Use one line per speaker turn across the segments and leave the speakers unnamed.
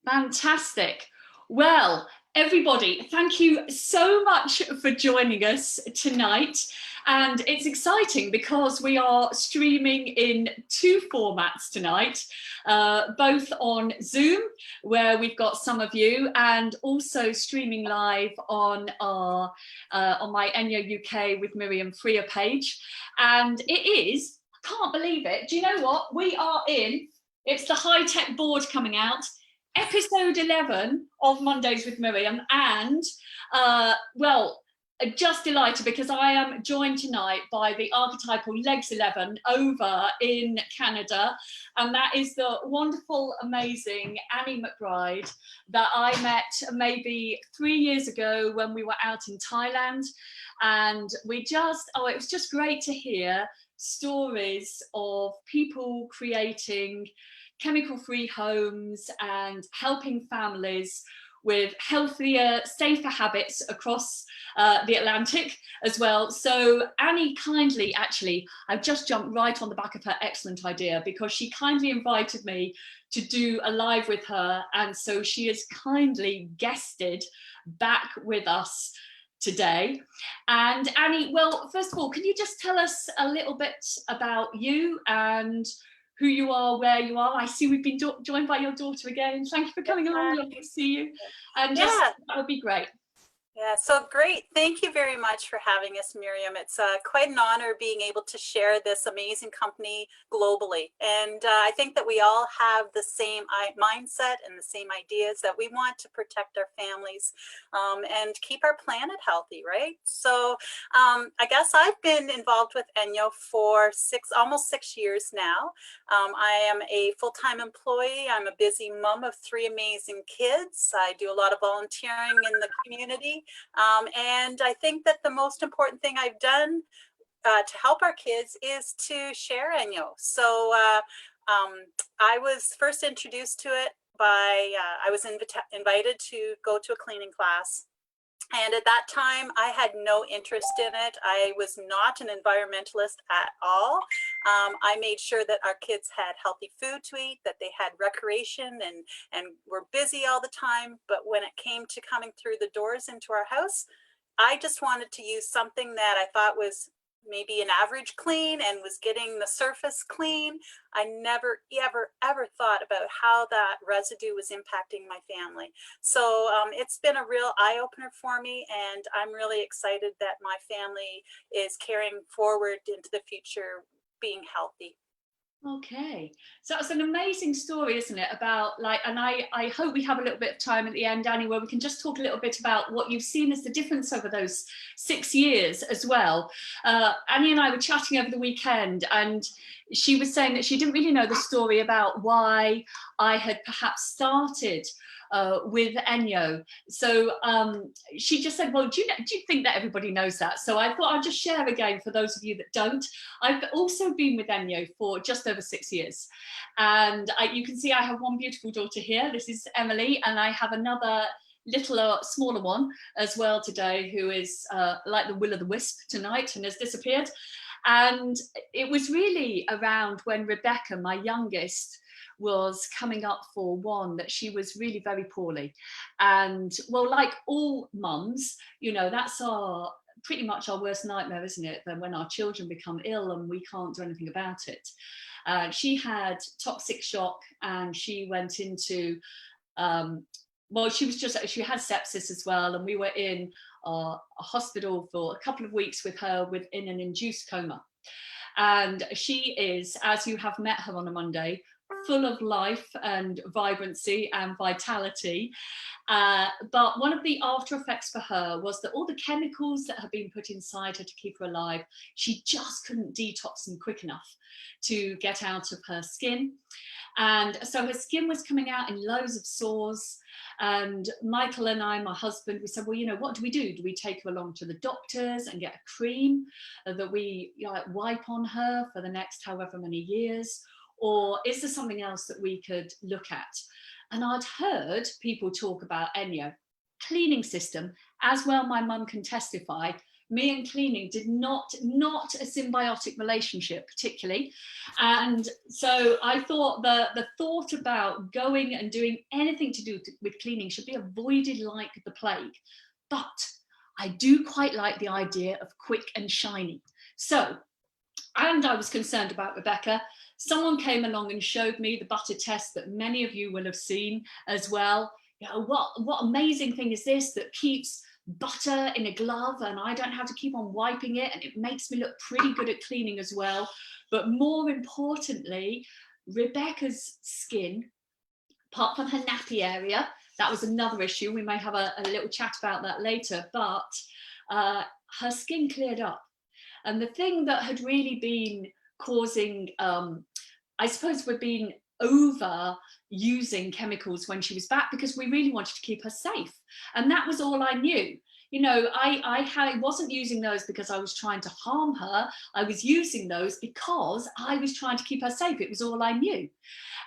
Fantastic. Well, everybody, thank you so much for joining us tonight. And it's exciting because we are streaming in two formats tonight, both on Zoom, where we've got some of you, and also streaming live on our on my ENJO UK with Miriam Freer page. And it is, I can't believe it. Do you know what? It's the high-tech board coming out. Episode 11 of Mondays with Miriam, and well, just delighted because I am joined tonight by the archetypal Legs 11 over in Canada, and that is the wonderful, amazing Anne McBride that I met maybe 3 years ago when we were out in Thailand, and it was just great to hear stories of people creating chemical-free homes and helping families with healthier, safer habits across the Atlantic as well. So Annie kindly, actually, I've just jumped right on the back of her excellent idea because she kindly invited me to do a live with her. And so she has kindly guested back with us today. And Annie, well, first of all, can you just tell us a little bit about you and who you are, where you are? I see we've been joined by your daughter again. Thank you for coming along. Lovely to see you. And just, that would be great.
Yeah, so great. Thank you very much for having us, Miriam. It's quite an honor being able to share this amazing company globally. And I think that we all have the same mindset and the same ideas that we want to protect our families and keep our planet healthy, right? So I guess I've been involved with ENJO for almost 6 years now. I am a full-time employee. I'm a busy mom of 3 amazing kids. I do a lot of volunteering in the community. And I think that the most important thing I've done to help our kids is to share ENJO. So I was first introduced to it by, I was invited to go to a cleaning class. And at that time, I had no interest in it. I was not an environmentalist at all. I made sure that our kids had healthy food to eat, that they had recreation and were busy all the time. But when it came to coming through the doors into our house, I just wanted to use something that I thought was maybe an average clean and was getting the surface clean. I never, ever thought about how that residue was impacting my family. So it's been a real eye-opener for me, and I'm really excited that my family is carrying forward into the future being healthy.
Okay, so it's an amazing story, isn't it? About and I hope we have a little bit of time at the end, Annie, where we can just talk a little bit about what you've seen as the difference over those 6 years as well. Annie and I were chatting over the weekend, and she was saying that she didn't really know the story about why I had perhaps started with ENJO. So she just said, well, do you think that everybody knows that? So I thought I'd just share again for those of you that don't. I've also been with ENJO for just over 6 years. And you can see I have one beautiful daughter here. This is Emily, and I have another little smaller one as well today, who is like the will-o'-the-wisp tonight and has disappeared. And it was really around when Rebecca, my youngest, was coming up for 1 that she was really very poorly. And well, like all mums, you know, that's pretty much our worst nightmare, isn't it? Then when our children become ill and we can't do anything about it. She had toxic shock, and she went into well, she had sepsis as well, and we were in a hospital for a couple of weeks with her in an induced coma. And she is, as you have met her on a Monday, full of life and vibrancy and vitality. But one of the after effects for her was that all the chemicals that had been put inside her to keep her alive, she just couldn't detox them quick enough to get out of her skin. And so her skin was coming out in loads of sores. And Michael and I, my husband, we said, well, you know, what do? Do we take her along to the doctors and get a cream that we wipe on her for the next however many years? Or is there something else that we could look at? And I'd heard people talk about ENJO, cleaning system, as well my mum can testify, me and cleaning did not a symbiotic relationship particularly. And so I thought the thought about going and doing anything to do with cleaning should be avoided like the plague. But I do quite like the idea of quick and shiny. So, and I was concerned about Rebecca. Someone came along and showed me the butter test that many of you will have seen as well. You know, what amazing thing is this that keeps butter in a glove and I don't have to keep on wiping it, and it makes me look pretty good at cleaning as well. But more importantly, Rebecca's skin, apart from her nappy area, that was another issue. We may have a little chat about that later, but her skin cleared up. And the thing that had really been causing, I suppose we've been over using chemicals when she was back because we really wanted to keep her safe. And that was all I knew. You know, I wasn't using those because I was trying to harm her. I was using those because I was trying to keep her safe. It was all I knew.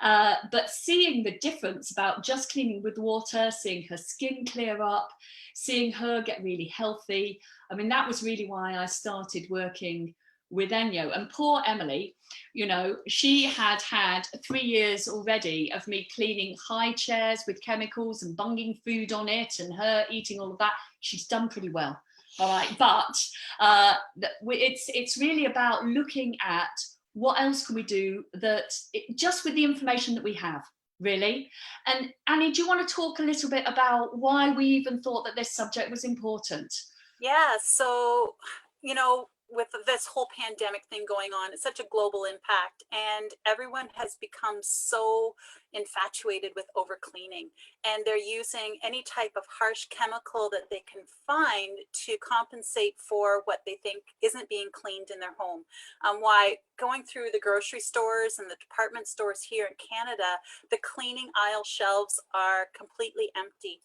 But seeing the difference about just cleaning with water, seeing her skin clear up, seeing her get really healthy, I mean, that was really why I started working with ENJO. And poor Emily, you know, she had 3 years already of me cleaning high chairs with chemicals and bunging food on it and her eating all of that. She's done pretty well. All right, but it's really about looking at what else can we do that just with the information that we have, really. And Annie, do you want to talk a little bit about why we even thought that this subject was important?
Yeah, so, you know, with this whole pandemic thing going on, it's such a global impact, and everyone has become so infatuated with over cleaning, and they're using any type of harsh chemical that they can find to compensate for what they think isn't being cleaned in their home. Why going through the grocery stores and the department stores here in Canada, the cleaning aisle shelves are completely empty.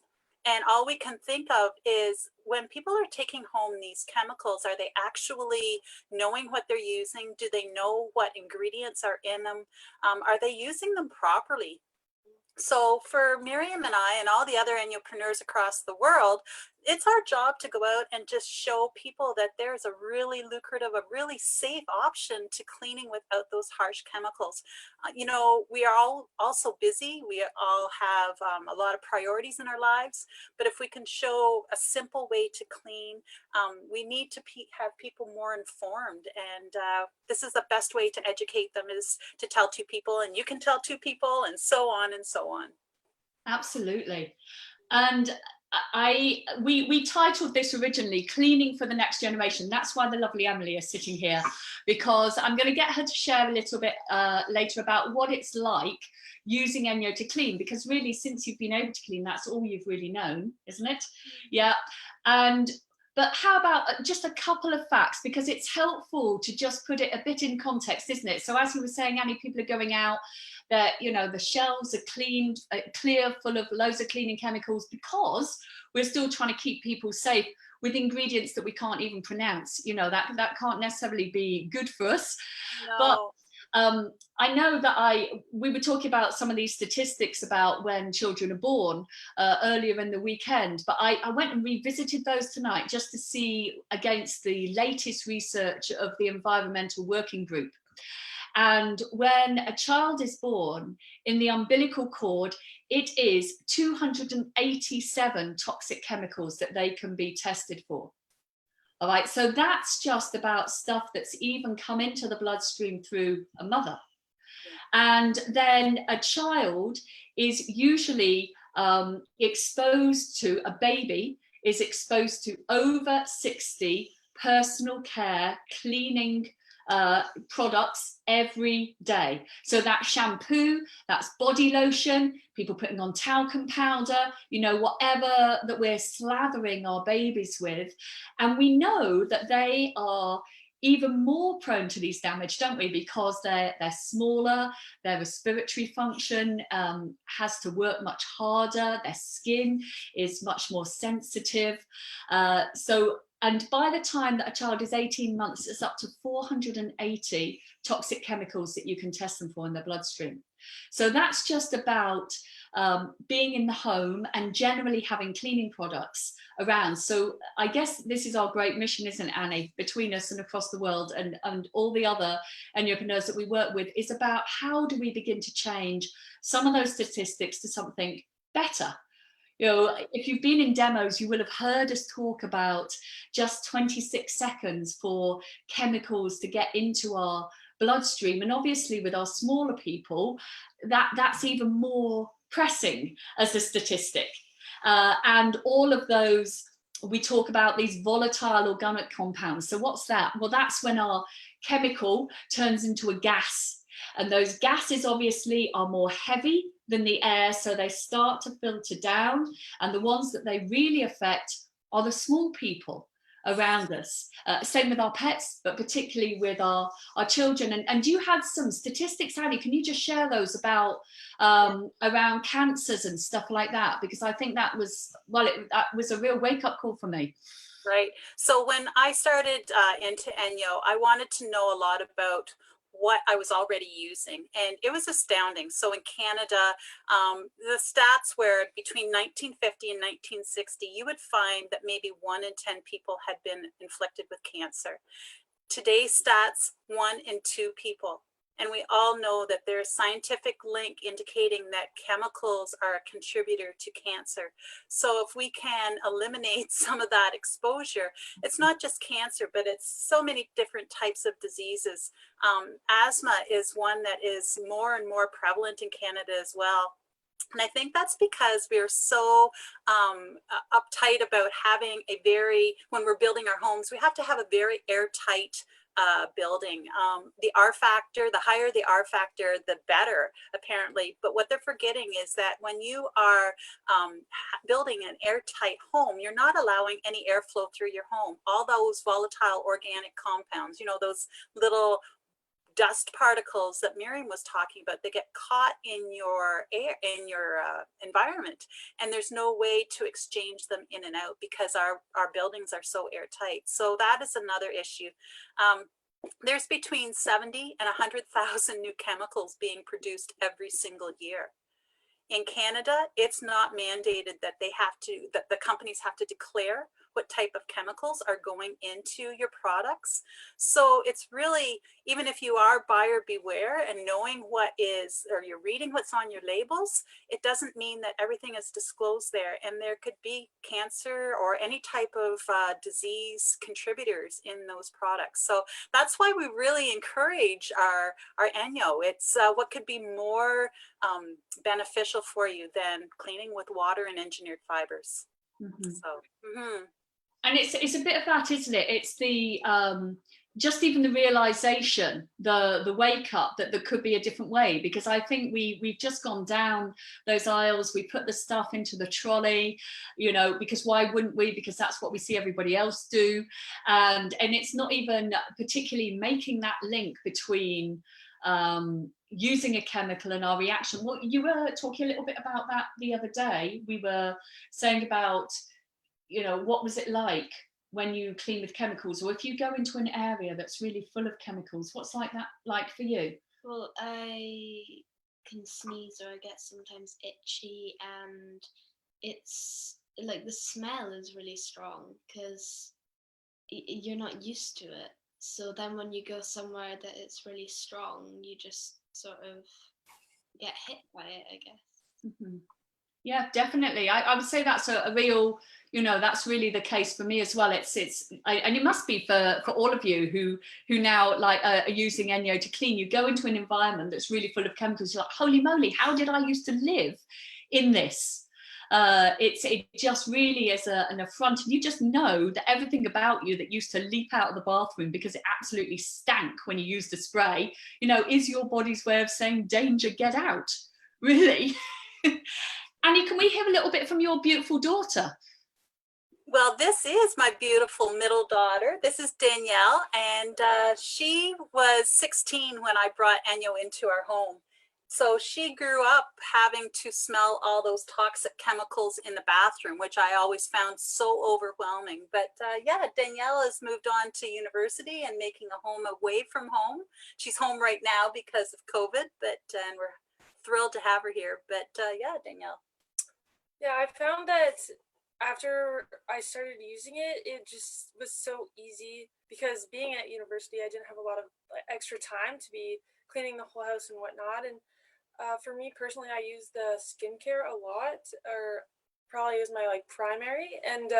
And all we can think of is when people are taking home these chemicals, are they actually knowing what they're using? Do they know what ingredients are in them? Are they using them properly? So for Miriam and I and all the other ENJOpreneurs across the world, it's our job to go out and just show people that there's a really lucrative, a really safe option to cleaning without those harsh chemicals. You know, we are all also busy. We all have a lot of priorities in our lives, but if we can show a simple way to clean, we need to have people more informed. And this is the best way to educate them, is to tell two people, and you can tell two people, and so on and so on.
Absolutely. And we titled this originally Cleaning for the Next Generation. That's why the lovely Emily is sitting here, because I'm going to get her to share a little bit later about what it's like using ENJO to clean, because really since you've been able to clean, that's all you've really known, isn't it? Yeah. But how about just a couple of facts, because it's helpful to just put it a bit in context, isn't it? So as you were saying, Annie, people are going out, that, you know, the shelves are cleaned, clear, full of loads of cleaning chemicals, because we're still trying to keep people safe with ingredients that we can't even pronounce. You know, that can't necessarily be good for us.
No.
But I know that we were talking about some of these statistics about when children are born earlier in the weekend, but I went and revisited those tonight just to see against the latest research of the Environmental Working Group. And when a child is born, in the umbilical cord, it is 287 toxic chemicals that they can be tested for. All right, so that's just about stuff that's even come into the bloodstream through a mother. And then a child is usually exposed to, a baby is exposed to over 60 personal care cleaning products every day. So that's shampoo, that's body lotion, people putting on talcum powder, you know, whatever that we're slathering our babies with. And we know that they are even more prone to these damage, don't we? Because they're smaller, their respiratory function has to work much harder, their skin is much more sensitive. And by the time that a child is 18 months, it's up to 480 toxic chemicals that you can test them for in their bloodstream. So that's just about being in the home and generally having cleaning products around. So I guess this is our great mission, isn't it, Annie, between us and across the world, and all the other entrepreneurs that we work with, is about how do we begin to change some of those statistics to something better. You know, if you've been in demos, you will have heard us talk about just 26 seconds for chemicals to get into our bloodstream. And obviously with our smaller people, that's even more pressing as a statistic. And all of those, we talk about these volatile organic compounds. So what's that? Well, that's when our chemical turns into a gas. And those gases obviously are more heavy than the air, so they start to filter down. And the ones that they really affect are the small people around us. Same with our pets, but particularly with our children. And you had some statistics, Annie, can you just share those about around cancers and stuff like that? Because I think that was, well, that was a real wake-up call for me.
Right. So when I started into ENJO, I wanted to know a lot about what I was already using, and it was astounding. So in Canada, the stats were between 1950 and 1960, you would find that maybe 1 in 10 people had been inflicted with cancer. Today's stats, 1 in 2 people. And we all know that there's scientific link indicating that chemicals are a contributor to cancer. So if we can eliminate some of that exposure, it's not just cancer, but it's so many different types of diseases. Asthma is one that is more and more prevalent in Canada as well. And I think that's because we're so uptight about having a when we're building our homes, we have to have a very airtight building. The R factor, the higher the R factor, the better, apparently. But what they're forgetting is that when you are building an airtight home, you're not allowing any airflow through your home. All those volatile organic compounds, you know, those little dust particles that Miriam was talking about, they get caught in your air, in your environment, and there's no way to exchange them in and out because our buildings are so airtight. So that is another issue. There's between 70 and 100,000 new chemicals being produced every single year. In Canada, it's not mandated that that the companies have to declare what type of chemicals are going into your products. So it's really, even if you are buyer beware and knowing what is, or you're reading what's on your labels, it doesn't mean that everything is disclosed there. And there could be cancer or any type of disease contributors in those products. So that's why we really encourage our ENJO. It's what could be more beneficial for you than cleaning with water and engineered fibers.
Mm-hmm.
So,
and it's a bit of that, isn't it? It's the just even the realization, the wake up that there could be a different way. Because I think we've just gone down those aisles, we put the stuff into the trolley, you know, because why wouldn't we? Because that's what we see everybody else do, and it's not even particularly making that link between using a chemical and our reaction. Well, you were talking a little bit about that the other day. We were saying about, you know, what was it like when you clean with chemicals, or if you go into an area that's really full of chemicals, what's like that like for you?
Well, I can sneeze or I get sometimes itchy, and it's like the smell is really strong because you're not used to it. So then when you go somewhere that it's really strong, you just sort of get hit by it, I guess.
Mm-hmm. Yeah, definitely. I would say that's a real, you know, that's really the case for me as well. And it must be for all of you who now like are using ENJO to clean. You go into an environment that's really full of chemicals. You're like, holy moly, how did I used to live in this? It just really is an affront, and you just know that everything about you that used to leap out of the bathroom because it absolutely stank when you used the spray, you know, is your body's way of saying, danger, get out, really. Annie, can we hear a little bit from your beautiful daughter?
Well, this is my beautiful middle daughter. This is Danielle, and she was 16 when I brought ENJO into our home. So she grew up having to smell all those toxic chemicals in the bathroom, which I always found so overwhelming. But yeah, Danielle has moved on to university and making a home away from home. She's home right now because of COVID, but and we're thrilled to have her here. But yeah, Danielle.
Yeah, I found that after I started using it, it just was so easy because being at university, I didn't have a lot of extra time to be cleaning the whole house and whatnot. And for me personally, I use the skincare a lot, or probably as my like primary, and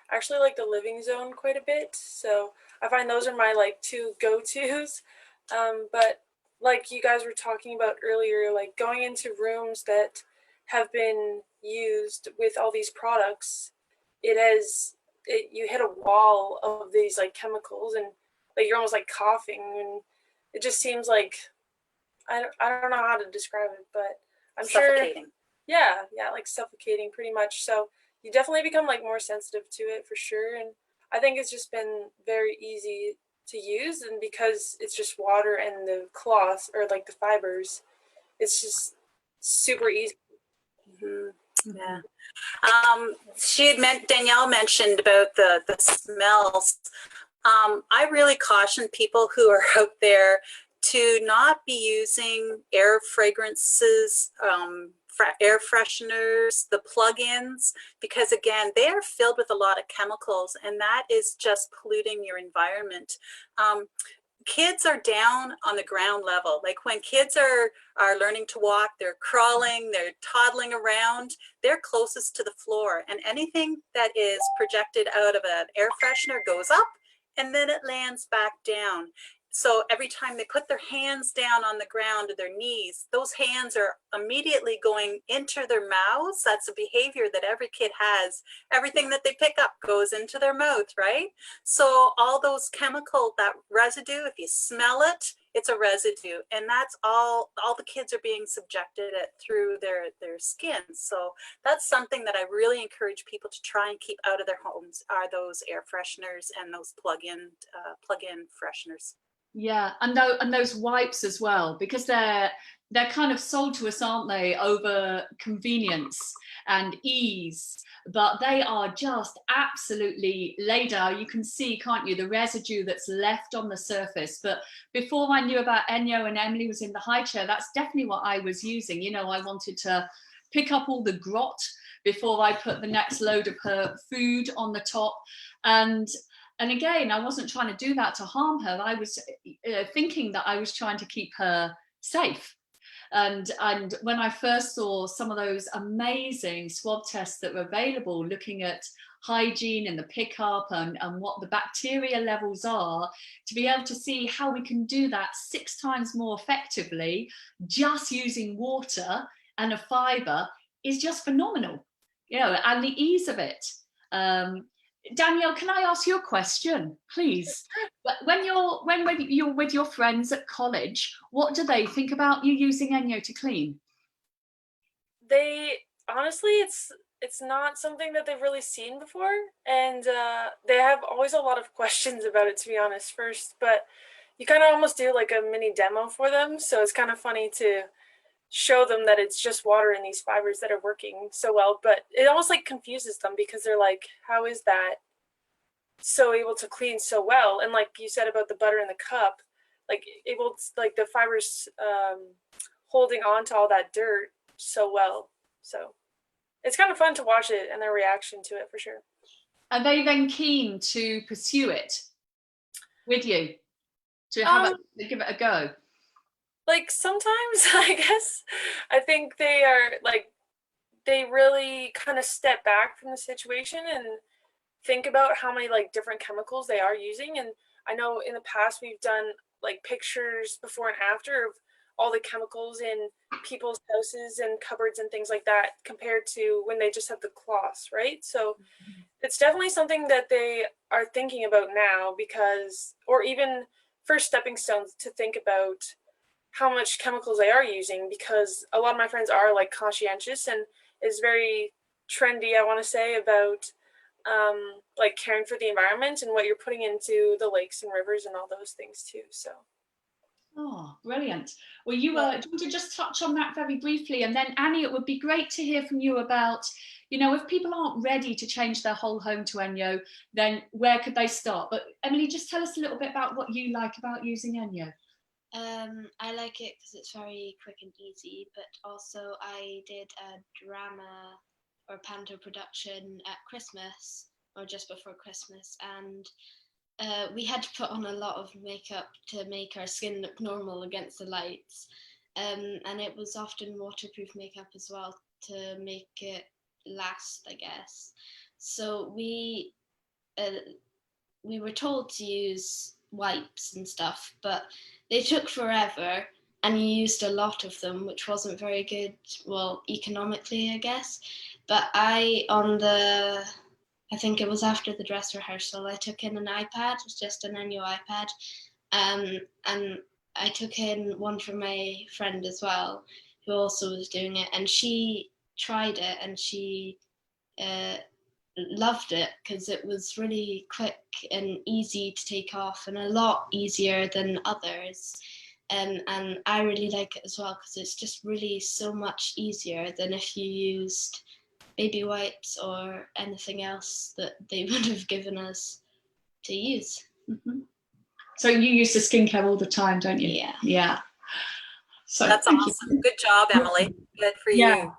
actually like the living zone quite a bit. So I find those are my like two go-tos. But like you guys were talking about earlier, like going into rooms that have been used with all these products, you hit a wall of these like chemicals, and like you're almost like coughing, and it just seems like I don't know how to describe it, but I'm sure. Yeah, like suffocating pretty much. So you definitely become like more sensitive to it for sure. And I think it's just been very easy to use, and because it's just water and the cloth or like the fibers, it's just super easy.
Yeah. Danielle mentioned about the smells. I really caution people who are out there to not be using air fragrances, air fresheners, the plug-ins, because again, they are filled with a lot of chemicals, and that is just polluting your environment. Kids are down on the ground level. Like when kids are learning to walk, they're crawling, they're toddling around, they're closest to the floor. And anything that is projected out of an air freshener goes up and then it lands back down. So every time they put their hands down on the ground or their knees, those hands are immediately going into their mouths. That's a behavior that every kid has. Everything that they pick up goes into their mouth, right? So all those chemical, that residue, if you smell it, it's a residue. And that's all the kids are being subjected it through their skin. So that's something that I really encourage people to try and keep out of their homes, are those air fresheners and those plug-in fresheners.
Yeah, and those wipes as well, because they're kind of sold to us, aren't they, over convenience and ease, but they are just absolutely laid out. You can see, can't you, the residue that's left on the surface. But before I knew about ENJO and Emily was in the high chair, that's definitely what I was using. You know, I wanted to pick up all the grot before I put the next load of her food on the top. And again, I wasn't trying to do that to harm her. I was thinking that I was trying to keep her safe. And when I first saw some of those amazing swab tests that were available, looking at hygiene and the pickup and what the bacteria levels are, to be able to see how we can do that 6 times more effectively, just using water and a fibre, is just phenomenal. You know, and the ease of it. Danielle, can I ask you a question, please? When you're with your friends at college, what do they think about you using ENJO to clean?
They honestly, it's not something that they've really seen before, and they have always a lot of questions about it, to be honest, first. But you kind of almost do like a mini demo for them, so it's kind of funny to show them that it's just water and these fibers that are working so well. But it almost like confuses them, because they're like, how is that so able to clean so well? And like you said about the butter in the cup, like able to, like the fibers holding on to all that dirt so well. So it's kind of fun to watch it and their reaction to it, for sure.
Are they then keen to pursue it with you, to have give it a go?
Like sometimes, I guess, I think they are like, they really kind of step back from the situation and think about how many like different chemicals they are using. And I know in the past we've done like pictures before and after of all the chemicals in people's houses and cupboards and things like that, compared to when they just have the cloths, right? So it's definitely something that they are thinking about now, because, or even first stepping stones to think about how much chemicals they are using, because a lot of my friends are like conscientious and is very trendy, I want to say, about like caring for the environment and what you're putting into the lakes and rivers and all those things too. So
oh, brilliant. Well, do you want to just touch on that very briefly? And then Annie, it would be great to hear from you about, you know, if people aren't ready to change their whole home to ENJO, then where could they start? But Emily, just tell us a little bit about what you like about using ENJO.
I like it because it's very quick and easy, but also I did a drama or panto production at Christmas or just before Christmas, and we had to put on a lot of makeup to make our skin look normal against the lights, and it was often waterproof makeup as well to make it last, I guess. So we were told to use wipes and stuff, but they took forever and you used a lot of them, which wasn't very good, well, economically, I guess. But I think it was after the dress rehearsal, I took in an iPad, just an ENJO iPad, and I took in one for my friend as well, who also was doing it, and she tried it and she loved it because it was really quick and easy to take off and a lot easier than others. And I really like it as well because it's just really so much easier than if you used baby wipes or anything else that they would have given us to use.
Mm-hmm. So you use the skincare all the time, don't you?
Yeah.
Yeah. So
that's awesome. Good job, Emily. Good for you.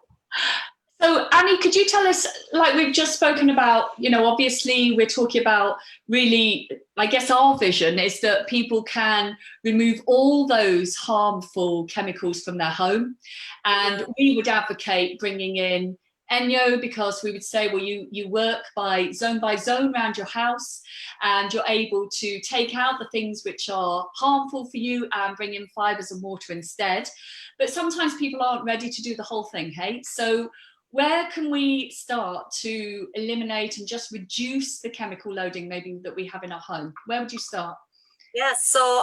So Annie, could you tell us, like we've just spoken about, obviously we're talking about really, I guess our vision is that people can remove all those harmful chemicals from their home. And we would advocate bringing in ENJO because we would say, well, you work by zone around your house and you're able to take out the things which are harmful for you and bring in fibres and water instead. But sometimes people aren't ready to do the whole thing, hey? So where can we start to eliminate and just reduce the chemical loading maybe that we have in our home? Where would you start?
Yes, so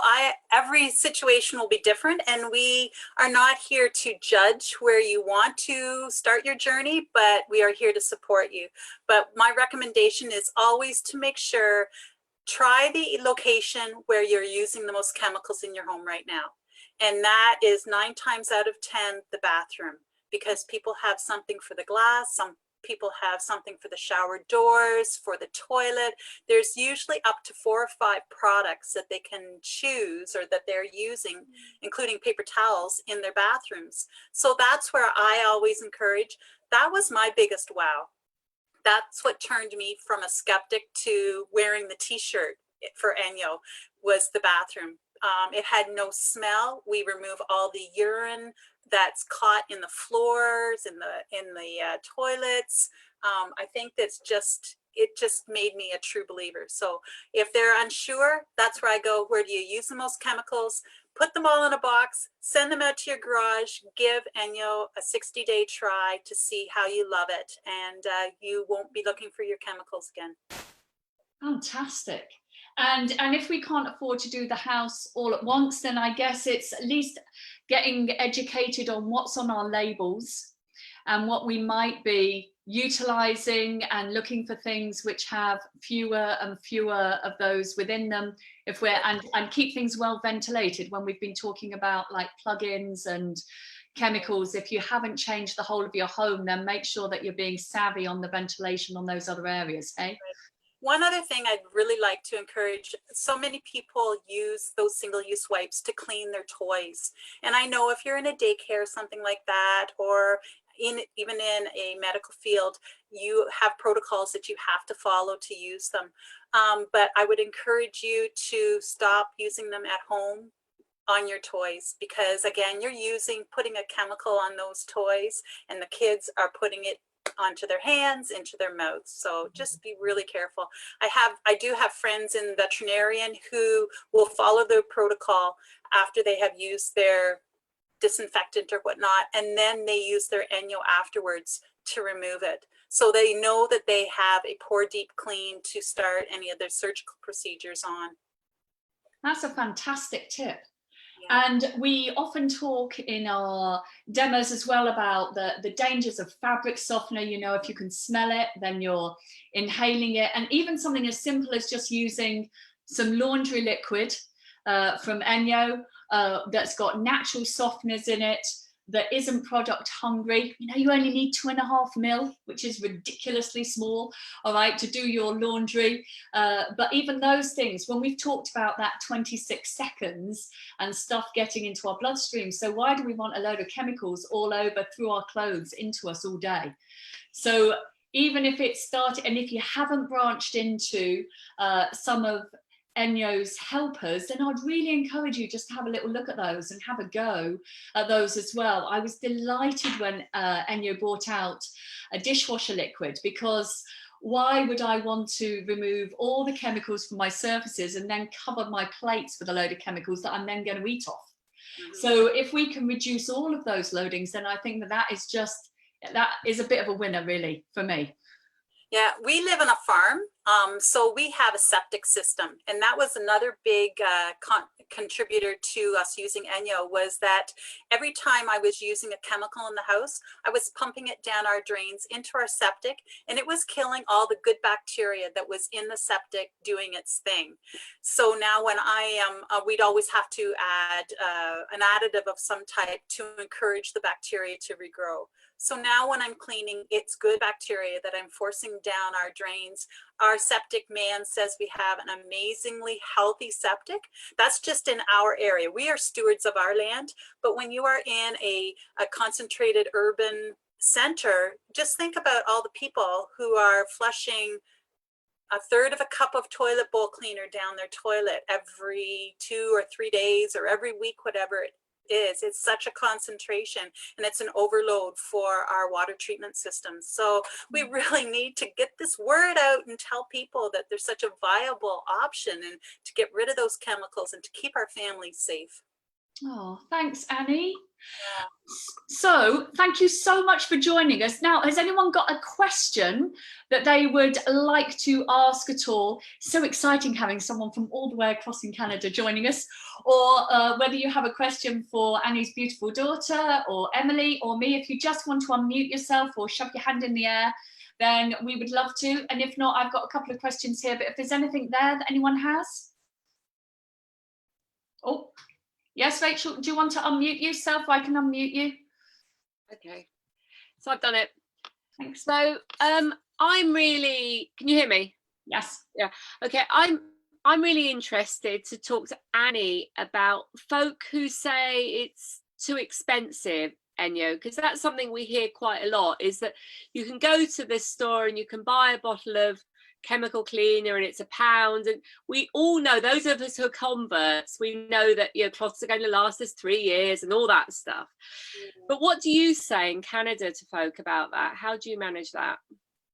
every situation will be different, and we are not here to judge where you want to start your journey, but we are here to support you. But my recommendation is always to make sure, try the location where you're using the most chemicals in your home right now. And that is 9 times out of 10, the bathroom, because people have something for the glass, some people have something for the shower doors, for the toilet. There's usually up to 4 or 5 products that they can choose or that they're using, including paper towels, in their bathrooms. So that's where I always encourage. That was my biggest wow. That's what turned me from a skeptic to wearing the t-shirt for ENJO, was the bathroom. It had no smell. We remove all the urine that's caught in the floors, in the toilets. I think it just made me a true believer. So if they're unsure, that's where I go. Where do you use the most chemicals? Put them all in a box, send them out to your garage, give ENJO a 60-day try to see how you love it, and you won't be looking for your chemicals again.
Fantastic. And if we can't afford to do the house all at once, then I guess it's at least getting educated on what's on our labels and what we might be utilizing, and looking for things which have fewer and fewer of those within them, if we're and keep things well ventilated. When we've been talking about like plugins and chemicals, if you haven't changed the whole of your home, then make sure that you're being savvy on the ventilation on those other areas, hey?
One other thing I'd really like to encourage, so many people use those single-use wipes to clean their toys. And I know if you're in a daycare or something like that, or even in a medical field, you have protocols that you have to follow to use them. But I would encourage you to stop using them at home on your toys, because again, you're putting a chemical on those toys, and the kids are putting it onto their hands, into their mouths. So just be really careful. I do have friends in veterinarian who will follow the protocol after they have used their disinfectant or whatnot, and then they use their ENJO afterwards to remove it. So they know that they have a pour deep clean to start any of their surgical procedures on.
That's a fantastic tip. And we often talk in our demos as well about the dangers of fabric softener. If you can smell it, then you're inhaling it. And even something as simple as just using some laundry liquid from ENJO that's got natural softeners in it, that isn't product hungry. You know, you only need 2.5 mil, which is ridiculously small, all right, to do your laundry. But even those things, when we've talked about that 26 seconds and stuff getting into our bloodstream, so why do we want a load of chemicals all over through our clothes into us all day? So even if it started, and if you haven't branched into some of ENJO's helpers, then I'd really encourage you just to have a little look at those and have a go at those as well. I was delighted when ENJO brought out a dishwasher liquid, because why would I want to remove all the chemicals from my surfaces and then cover my plates with a load of chemicals that I'm then going to eat off? So if we can reduce all of those loadings, then I think that is a bit of a winner, really, for me.
Yeah, we live on a farm, so we have a septic system, and that was another big contributor to us using ENJO, was that every time I was using a chemical in the house, I was pumping it down our drains into our septic, and it was killing all the good bacteria that was in the septic doing its thing. So now when we'd always have to add an additive of some type to encourage the bacteria to regrow. So now when I'm cleaning, it's good bacteria that I'm forcing down our drains. Our septic man says we have an amazingly healthy septic. That's just in our area. We are stewards of our land, but when you are in a concentrated urban center, just think about all the people who are flushing a third of a cup of toilet bowl cleaner down their toilet every 2 or 3 days or every week, whatever it is. It's such a concentration, and it's an overload for our water treatment systems. So we really need to get this word out and tell people that there's such a viable option, and to get rid of those chemicals and to keep our families safe.
Oh, thanks, Annie.
Yeah.
So thank you so much for joining us. Now, has anyone got a question that they would like to ask at all? So exciting having someone from all the way across in Canada joining us, or whether you have a question for Annie's beautiful daughter, or Emily, or me. If you just want to unmute yourself or shove your hand in the air, then we would love to. And if not, I've got a couple of questions here, but if there's anything there that anyone has. Oh, yes, Rachel, do you want to unmute yourself? I can unmute you.
Okay, so I've done it.
Thanks.
So I'm really, can you hear me?
Yes.
Yeah. Okay, I'm really interested to talk to Annie about folk who say it's too expensive, ENJO, because that's something we hear quite a lot, is that you can go to this store and you can buy a bottle of chemical cleaner and it's £1, and we all know, those of us who are converts, we know that cloths are going to last us 3 years and all that stuff. But what do you say in Canada to folk about that? How do you manage that?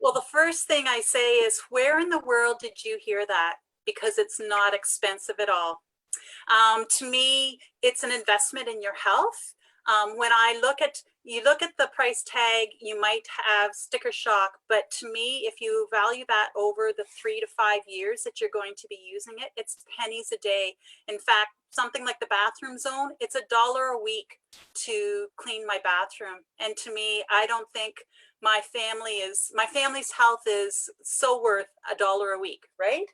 Well, the first thing I say is, where in the world did you hear that? Because it's not expensive at all. To me, it's an investment in your health. When you look at the price tag, you might have sticker shock, but to me, if you value that over the 3 to 5 years that you're going to be using it, it's pennies a day. In fact, something like the bathroom zone, it's $1 a week to clean my bathroom. And to me, I don't think my family's health is so worth $1 a week, right?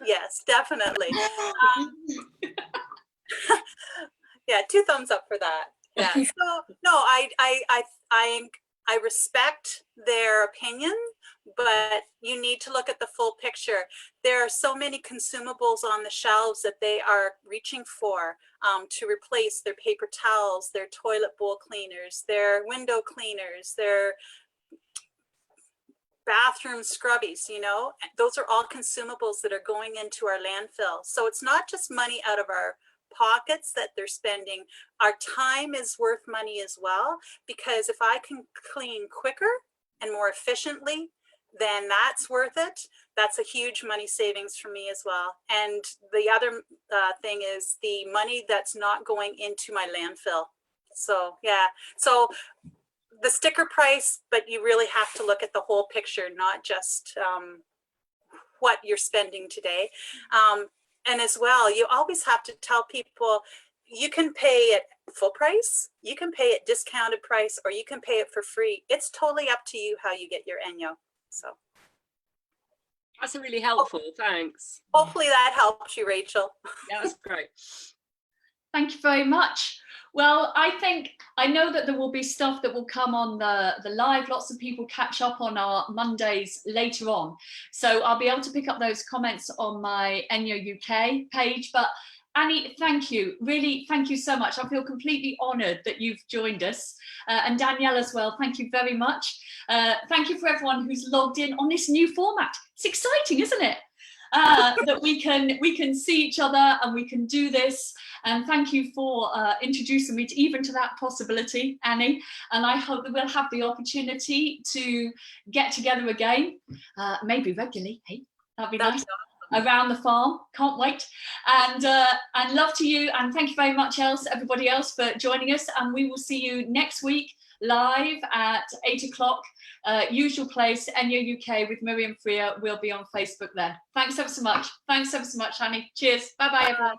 Yes, definitely. Yeah, 2 thumbs up for that. Yeah. So no, I respect their opinion, but you need to look at the full picture. There are so many consumables on the shelves that they are reaching for to replace their paper towels, their toilet bowl cleaners, their window cleaners, their bathroom scrubbies, those are all consumables that are going into our landfill. So it's not just money out of our pockets that they're spending. Our time is worth money as well, because if I can clean quicker and more efficiently, then that's worth it. That's a huge money savings for me as well. And the other thing is the money that's not going into my landfill. So yeah, so the sticker price, but you really have to look at the whole picture, not just what you're spending today. And as well, you always have to tell people, you can pay it full price, you can pay it discounted price, or you can pay it for free. It's totally up to you how you get your ENJO. So
that's really helpful. Thanks.
Hopefully that helps you, Rachel.
Yeah, that's great.
Thank you very much. Well, I know that there will be stuff that will come on the live. Lots of people catch up on our Mondays later on. So I'll be able to pick up those comments on my ENJO UK page. But Annie, thank you. Really, thank you so much. I feel completely honoured that you've joined us. And Danielle as well, thank you very much. Thank you for everyone who's logged in on this new format. It's exciting, isn't it? That we can see each other and we can do this. And thank you for introducing me to that possibility, Annie. And I hope that we'll have the opportunity to get together again, maybe regularly. Hey, that'd be nice. Around the farm, can't wait. And love to you, and thank you very much, everybody else, for joining us. And we will see you next week live at 8 o'clock. Usual place, ENJO UK with Miriam Freer. We'll be on Facebook then. Thanks ever so much. Thanks ever so much, Annie. Cheers. Bye bye, everyone.